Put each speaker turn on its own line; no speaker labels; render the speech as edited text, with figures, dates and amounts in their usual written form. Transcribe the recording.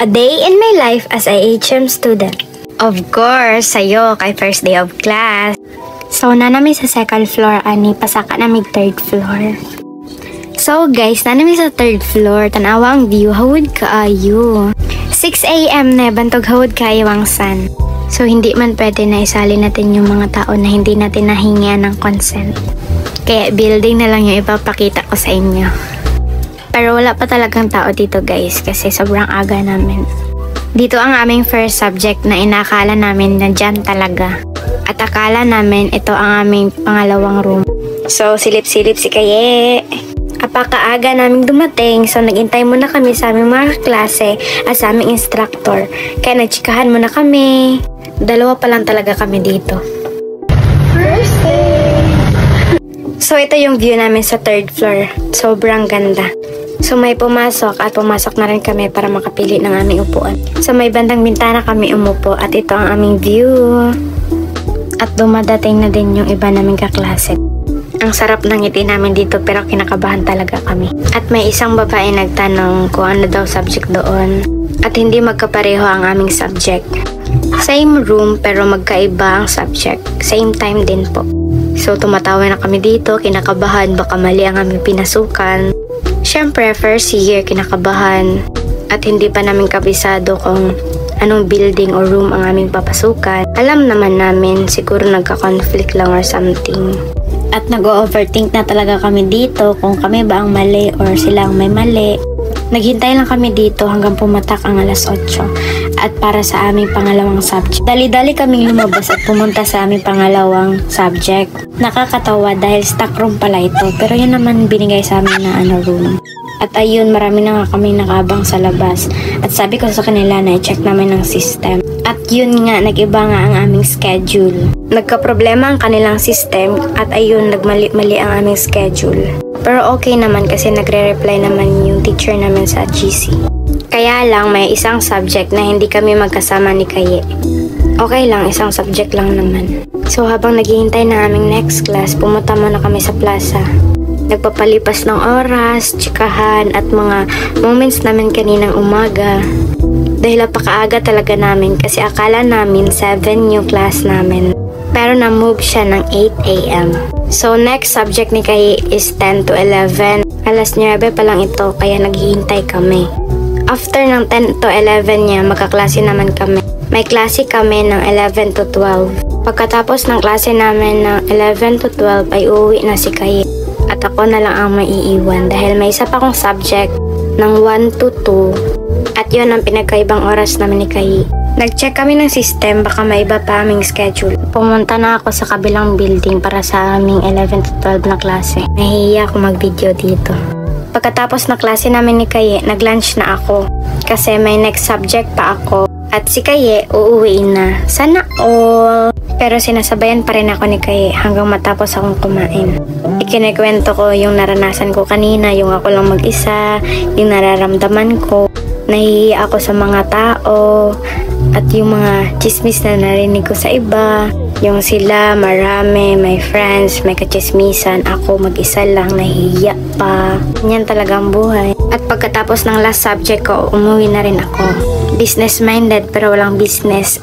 A day in my life as a HM student. Of course, sayo kay first day of class. So, na namin sa second floor, ani pasaka namin third floor. So guys, na namin sa third floor, tanawa ang view, hawod kaayo. 6 AM na, bantog hawod kaayo ang sun. So, hindi man pwede na isali natin yung mga tao na hindi natin nahingian ng consent. Kaya building na lang yung ipapakita ko sa inyo. Pero wala pa talagang tao dito guys kasi sobrang aga namin. Dito ang aming first subject na inakala namin na dyan talaga. At akala namin ito ang aming pangalawang room. So silip-silip si Kaye. Apakaaga naming dumating so nagintay muna kami sa aming mga klase at sa aming instructor. Kaya nagchikahan muna kami. Dalawa pa lang talaga kami dito. First day! So ito yung view namin sa third floor. Sobrang ganda. So may pumasok at pumasok na rin kami para makapili ng aming upuan. So may bandang bintana kami umupo at ito ang aming view. At dumadating na din yung iba naming kaklase. Ang sarap ng ngiti namin dito pero kinakabahan talaga kami. At may isang babae nagtanong kung ano daw subject doon. At hindi magkapareho ang aming subject. Same room pero magkaiba ang subject. Same time din po. So tumatawa na kami dito, kinakabahan baka mali ang aming pinasukan. Siyempre, first year, kinakabahan at hindi pa namin kabisado kung anong building o room ang aming papasukan. Alam naman namin, siguro nagka-conflict lang or something. At nag-overthink na talaga kami dito kung kami ba ang mali or sila ang may mali. Naghintay lang kami dito hanggang pumatak ang alas 8 at para sa aming pangalawang subject. Dali-dali kaming lumabas at pumunta sa aming pangalawang subject. Nakakatawa dahil stock room pala ito pero yun naman binigay sa amin na room. At ayun, marami na nga kami nakabang sa labas. At sabi ko sa kanila na i-check namin ng system. At yun nga, nag-iba nga ang aming schedule. Nagka-problema ang kanilang system at ayun, nagmali-mali ang aming schedule. Pero okay naman kasi nagre-reply naman yung teacher namin sa GC. Kaya lang may isang subject na hindi kami magkasama ni Kaye. Okay lang, isang subject lang naman. So habang naghihintay na aming next class, pumunta muna kami sa plaza. Nagpapalipas ng oras, tsikahan at mga moments namin kaninang umaga. Dahil napakaaga talaga namin kasi akala namin 7 yung class namin. Pero na-move siya ng 8 AM. So next subject ni Kaye is 10 to 11. Alas 9 pa lang ito kaya naghihintay kami. After ng 10 to 11 niya, magkaklase naman kami. May klase kami ng 11 to 12. Pagkatapos ng klase namin ng 11 to 12 ay uuwi na si Kaye. At ako na lang ang maiiwan dahil may isa pa akong subject ng 1 to 2. At yun ang pinagkaibang oras namin ni Kaye. Nag-check kami ng system, baka may iba pa aming schedule. Pumunta na ako sa kabilang building para sa aming 11 to 12 na klase. Nahihiya ako mag-video dito. Pagkatapos na klase namin ni Kaye, nag-lunch na ako. Kasi may next subject pa ako. At si Kaye, uuwi na. Sana all! Pero sinasabayan pa rin ako ni Kaye hanggang matapos akong kumain. Ikinikwento ko yung naranasan ko kanina, yung ako lang mag-isa, yung nararamdaman ko. Nahihiya ako sa mga tao at yung mga chismis na narinig ko sa iba. Yung sila, marami, may friends, may kachismisan. Ako mag-isa lang, nahihiya pa. Yan talaga ang buhay. At pagkatapos ng last subject ko, umuwi na rin ako. Business-minded pero walang business.